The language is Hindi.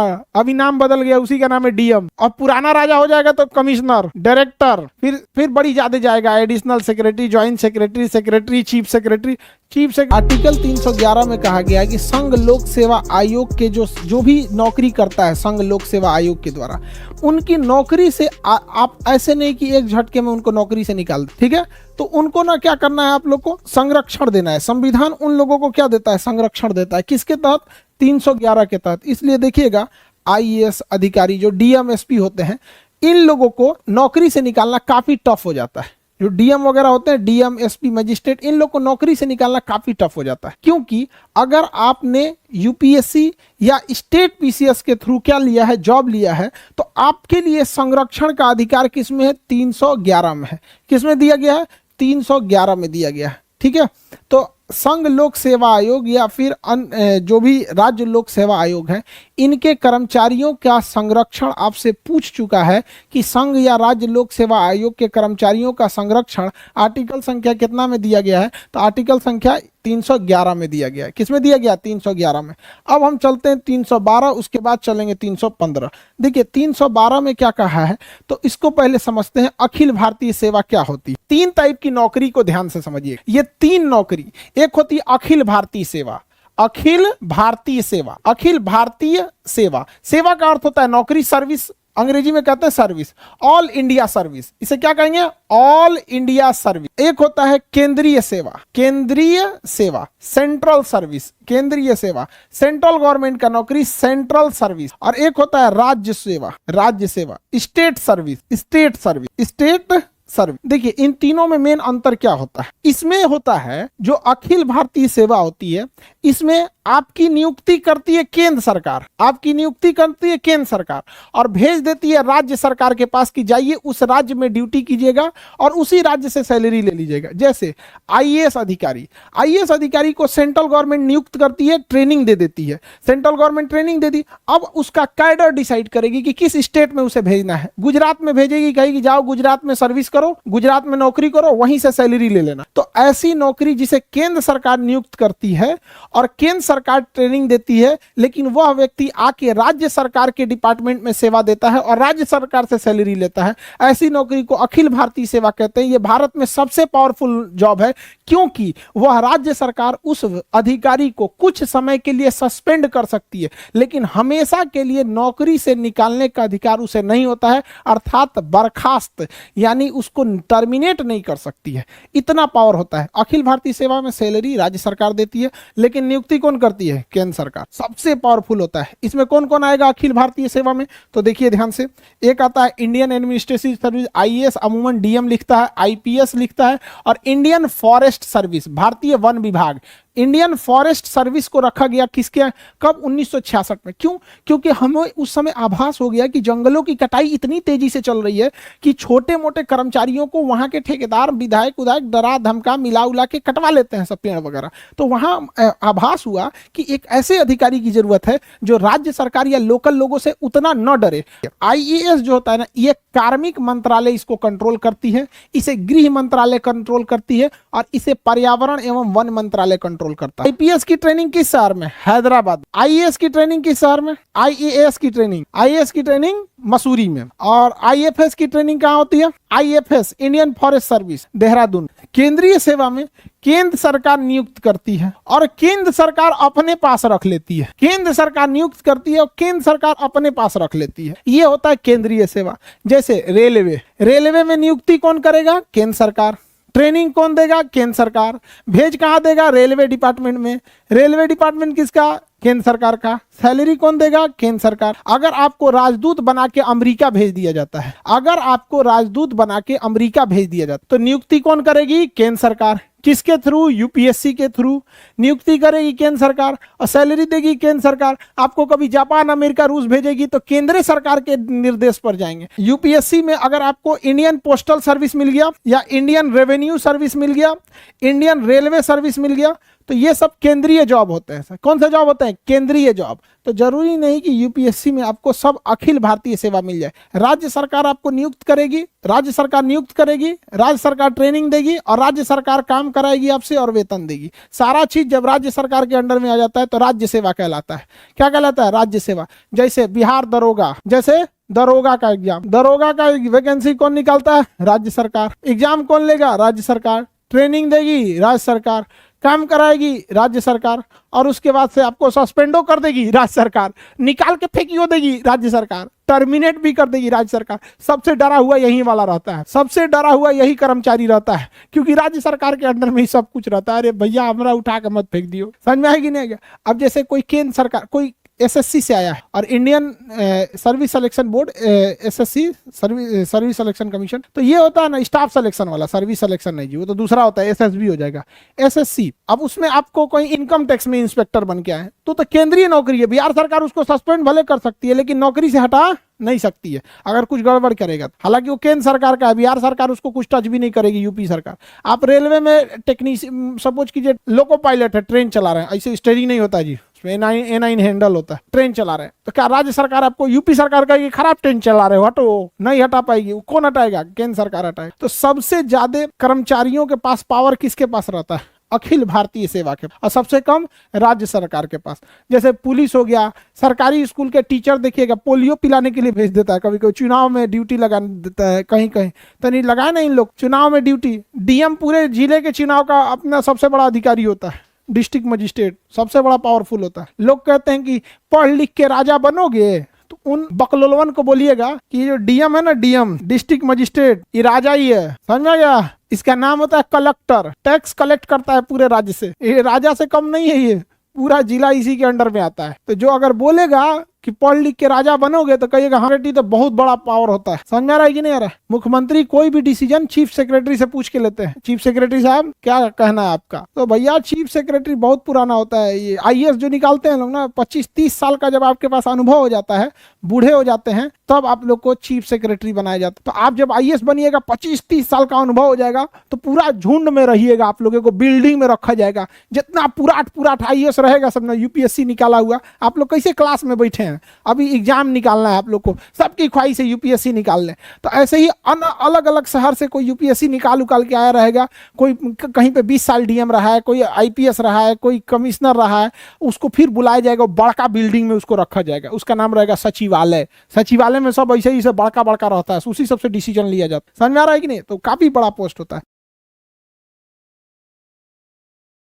हाँ, अभी नाम बदल गया, उसी का नाम है डीएम। और पुराना राजा हो जाएगा तो कमिश्नर, डायरेक्टर, फिर बड़ी ज्यादा जाएगा, additional secretary, joint secretary, secretary, chief secretary, article 311 में कहा गया है कि संघ लोक सेवा आयोग के जो भी नौकरी करता है संघ लोक सेवा आयोग के द्वारा, उनकी नौकरी से आप ऐसे नहीं कि एक झटके में उनको नौकरी से निकाल दे, ठीक है। तो उनको ना क्या करना है, आप लोग को संरक्षण देना है। संविधान उन लोगों को क्या देता है, संरक्षण देता है। किसके तहत, 311 के तहत। इसलिए देखिएगा आईएएस अधिकारी जो डीएमएसपी होते हैं, इन लोगों को नौकरी से निकालना काफी टफ हो जाता है। जो डीएम वगैरह होते हैं, डीएम, एसपी, मजिस्ट्रेट, इन लोग को नौकरी से निकालना काफी टफ हो जाता है। क्योंकि अगर आपने यूपीएससी या स्टेट पीसीएस के थ्रू क्या लिया है, जॉब लिया है, तो आपके लिए संरक्षण का अधिकार किसमें है, 311 में है। किसमें दिया गया है, 311 में दिया गया है, ठीक है। तो संघ लोक सेवा आयोग या फिर जो भी राज्य लोक सेवा आयोग है, इनके कर्मचारियों का संरक्षण आपसे पूछ चुका है कि संघ या राज्य लोक सेवा आयोग के कर्मचारियों का संरक्षण आर्टिकल संख्या कितना में दिया गया है, तो आर्टिकल संख्या 311 में दिया गया है। किसमें दिया गया, 311 में। अब हम चलते हैं 312, उसके बाद चलेंगे 315। देखिए 312 में क्या कहा है, तो इसको पहले समझते हैं। अखिल भारतीय सेवा क्या होती है। 3 टाइप की नौकरी को ध्यान से समझिए। ये 3 नौकरी, एक होती है अखिल भारतीय सेवा, अखिल भारतीय सेवा, अखिल भारतीय सेवा। सेवा का अर्थ होता है नौकरी, सर्विस, अंग्रेजी में कहते हैं सर्विस। ऑल इंडिया सर्विस, इसे क्या कहेंगे, ऑल इंडिया सर्विस। एक होता है केंद्रीय सेवा, केंद्रीय सेवा, सेंट्रल सर्विस, केंद्रीय सेवा, सेंट्रल गवर्नमेंट का नौकरी, सेंट्रल सर्विस। और एक होता है राज्य सेवा, राज्य सेवा, state service, state service, state service. देखिए इन तीनों में मेन अंतर क्या होता है। इसमें होता है जो अखिल भारतीय सेवा होती है, इसमें आपकी नियुक्ति करती है केंद्र सरकार, आपकी नियुक्ति करती है केंद्र सरकार और भेज देती है राज्य सरकार के पास कि जाइए उस राज्य में ड्यूटी कीजिएगा और उसी राज्य से सैलरी ले लीजिएगा। जैसे आईएएस अधिकारी, आईएएस अधिकारी को सेंट्रल गवर्नमेंट नियुक्त करती है, ट्रेनिंग दे देती है, सेंट्रल गवर्नमेंट ट्रेनिंग दे दी। अब उसका कैडर डिसाइड करेगी कि किस स्टेट में उसे भेजना है। गुजरात में भेजेगी, कहेगी जाओ गुजरात में सर्विस करो, गुजरात में नौकरी करो, वहीं से सैलरी ले लेना। तो ऐसी नौकरी जिसे केंद्र सरकार नियुक्त करती है और केंद्र सरकार ट्रेनिंग देती है, लेकिन वह व्यक्ति आके राज्य सरकार के डिपार्टमेंट में सेवा देता है और राज्य सरकार से सैलरी लेता है, ऐसी नौकरी को अखिल भारतीय सेवा कहते हैं। यह भारत में सबसे पावरफुल जॉब है, क्योंकि वह राज्य सरकार उस अधिकारी को कुछ समय के लिए सस्पेंड कर सकती है, लेकिन हमेशा के लिए नौकरी से निकालने का अधिकार उसे नहीं होता है, अर्थात बर्खास्त यानी उसको टर्मिनेट नहीं कर सकती है। इतना पावर होता है। अखिल भारतीय सेवा में सैलरी राज्य सरकार देती है, लेकिन नियुक्ति कौन करती है, केंद्र सरकार। सबसे पावरफुल होता है। इसमें कौन कौन आएगा अखिल भारतीय सेवा में, तो देखिए ध्यान से। एक आता है इंडियन एडमिनिस्ट्रेटिव सर्विस, आईएएस अमूमन डीएम लिखता है, आईपीएस लिखता है, और इंडियन फॉरेस्ट सर्विस, भारतीय वन विभाग। इंडियन फॉरेस्ट सर्विस को रखा गया किसके, कब, 1966 में। क्यों, क्योंकि हमें उस समय आभास हो गया कि जंगलों की कटाई इतनी तेजी से चल रही है कि छोटे मोटे कर्मचारियों को वहां के ठेकेदार, विधायक उधायक डरा धमका मिला उला के कटवा लेते हैं सब पेड़ वगैरह। तो वहां आभास हुआ कि एक ऐसे अधिकारी की जरूरत है जो राज्य सरकार या लोकल लोगों से उतना न डरे। आईएएस जो होता है ना, ये कार्मिक मंत्रालय इसको कंट्रोल करती है, इसे गृह मंत्रालय कंट्रोल करती है, और इसे पर्यावरण एवं वन मंत्रालय कंट्रोल करता है। आईपीएस की ट्रेनिंग किस शहर में, हैदराबाद। आईएएस की ट्रेनिंग किस शहर में, आईएएस की ट्रेनिंग मसूरी में। और आईएफएस की ट्रेनिंग कहां होती है, IFS Indian forest service, Dehradun. केंद्रीय सेवा में केंद्र सरकार नियुक्त करती है और केंद्र सरकार अपने पास रख लेती है। केंद्र सरकार नियुक्त करती है और केंद्र सरकार अपने पास रख लेती है। यह होता है केंद्रीय सेवा। जैसे रेलवे, रेलवे में नियुक्ति कौन करेगा, केंद्र सरकार। ट्रेनिंग कौन देगा, केंद्र सरकार। भेज कहां देगा, रेलवे डिपार्टमेंट में। रेलवे डिपार्टमेंट किसका, केंद्र सरकार का। सैलरी कौन देगा, केंद्र सरकार। अगर आपको राजदूत बना के अमेरिका भेज दिया जाता है, अगर आपको राजदूत बना के अमेरिका भेज दिया जाता है, तो नियुक्ति कौन करेगी, केंद्र सरकार। किसके थ्रू, यूपीएससी के थ्रू नियुक्ति करेगी केंद्र सरकार और सैलरी देगी केंद्र सरकार। आपको कभी जापान, अमेरिका, रूस भेजेगी तो केंद्र सरकार के निर्देश पर जाएंगे। यूपीएससी में अगर आपको इंडियन पोस्टल सर्विस मिल गया या इंडियन रेवेन्यू सर्विस मिल गया, इंडियन रेलवे सर्विस मिल गया, तो ये सब केंद्रीय जॉब होते हैं। कौन से जॉब होते हैं? केंद्रीय जॉब। तो जरूरी नहीं कि यूपीएससी में आपको सब अखिल भारतीय सेवा मिल जाए। राज्य सरकार आपको नियुक्त करेगी, राज्य सरकार नियुक्त करेगी, राज्य सरकार ट्रेनिंग देगी और राज्य सरकार काम कराएगी आपसे और वेतन देगी। सारा चीज जब राज्य सरकार के अंडर में आ जाता है तो राज्य सेवा कहलाता है। क्या कहलाता है? राज्य सेवा। जैसे बिहार दरोगा, जैसे दरोगा का एग्जाम, दरोगा का वैकेंसी कौन निकालता है? राज्य सरकार। एग्जाम कौन लेगा? राज्य सरकार। ट्रेनिंग देगी राज्य सरकार, काम कराएगी राज्य सरकार, और उसके बाद से आपको सस्पेंडो कर देगी राज्य सरकार, निकाल के फेंकियो देगी राज्य सरकार, टर्मिनेट भी कर देगी राज्य सरकार। सबसे डरा हुआ यही वाला रहता है, सबसे डरा हुआ यही कर्मचारी रहता है, क्योंकि राज्य सरकार के अंडर में ही सब कुछ रहता है। अरे भैया हमरा उठा के मत फेंक दियो। समझ में आएगी नहीं? अब जैसे कोई केंद्र सरकार, कोई एसएससी से आया है और Indian service selection board, SSC service selection commission, तो ये होता है ना स्टाफ सिलेक्शन वाला, सर्विस सिलेक्शन नहीं जी, वो तो दूसरा होता है, एसएसबी हो जाएगा, एसएससी। अब उसमें आपको कोई इनकम टैक्स में इंस्पेक्टर बन के आए तो केंद्रीय नौकरी है, बिहार सरकार उसको सस्पेंड भले कर सकती है लेकिन नौकरी से हटा नहीं सकती है अगर कुछ गड़बड़ करेगा। हालांकि वो केंद्र सरकार का है, बिहार सरकार उसको कुछ टच भी नहीं करेगी, यूपी सरकार। आप रेलवे में टेक्नीशियन, सपोज कीजिए लोको पायलट है, ट्रेन चला रहे हैं, ऐसे स्टीयरिंग नहीं होता जी, A9 हैंडल होता है, ट्रेन चला रहे हैं, तो क्या राज्य सरकार आपको, यूपी सरकार का ये खराब ट्रेन चला रहे हो हटो, नहीं हटा पाएगी? कौन हटाएगा? केंद्र सरकार हटाएगी। तो सबसे ज्यादा कर्मचारियों के पास पावर किसके पास रहता है? अखिल भारतीय सेवा के, और सबसे कम राज्य सरकार के पास। जैसे पुलिस हो गया, सरकारी स्कूल के टीचर देखिएगा पोलियो पिलाने के लिए भेज देता है, कभी कभी चुनाव में ड्यूटी लगा देता है, कहीं कहीं तो नहीं लगाए ना इन लोग चुनाव में ड्यूटी। डीएम पूरे जिले के चुनाव का अपना सबसे बड़ा अधिकारी होता है, डिस्ट्रिक्ट मजिस्ट्रेट सबसे बड़ा पावरफुल होता है। लोग कहते हैं कि पढ़ लिख के राजा बनोगे, तो उन बकलोलवन को बोलिएगा कि जो डीएम है ना, डीएम डिस्ट्रिक्ट मजिस्ट्रेट, ये राजा ही है, समझ में गया? इसका नाम होता है कलेक्टर, टैक्स कलेक्ट करता है पूरे राज्य से, ये राजा से कम नहीं है, ये पूरा जिला इसी के अंडर में आता है। तो जो अगर बोलेगा कि पढ़ लिख के राजा बनोगे तो कहिएगा हाँ बेटी, तो बहुत बड़ा पावर होता है। समझ में आ रहा है कि नहीं आ रहा है? मुख्यमंत्री कोई भी डिसीजन चीफ सेक्रेटरी से पूछ के लेते हैं, चीफ सेक्रेटरी साहब क्या कहना है आपका? तो भैया चीफ सेक्रेटरी बहुत पुराना होता है, ये आईएएस जो निकालते हैं लोग ना, 25-30 साल का जब आपके पास अनुभव हो जाता है, बूढ़े हो जाते हैं, तब आप लोग को चीफ सेक्रेटरी बनाया जाता है। तो आप जब आईएएस बनिएगा, 25-30 साल का अनुभव हो जाएगा, तो पूरा झुंड में रहिएगा, आप लोगों को बिल्डिंग में रखा जाएगा, जितना पुराट आईएएस रहेगा सब ना, यूपीएससी निकाला हुआ। आप लोग कैसे क्लास में बैठे हैं, अभी एग्जाम निकालना है आप लोग को, सबकी ख्वाहिश है यूपीएससी निकाल ले, तो ऐसे ही अलग अलग शहर से कोई यूपीएससी निकाल के आया रहेगा, कोई कहीं पे 20 साल डीएम रहा है, कोई आईपीएस रहा है, कोई कमिश्नर रहा है, उसको फिर बुलाया जाएगा, बड़का बिल्डिंग में उसको रखा जाएगा, उसका नाम रहेगा सचिवालय। सचिवालय में सब ऐसे ही बड़का रहता है, उसी सबसे डिसीजन लिया जाता है। समझ में आ रहा है कि नहीं? तो काफी बड़ा पोस्ट होता है।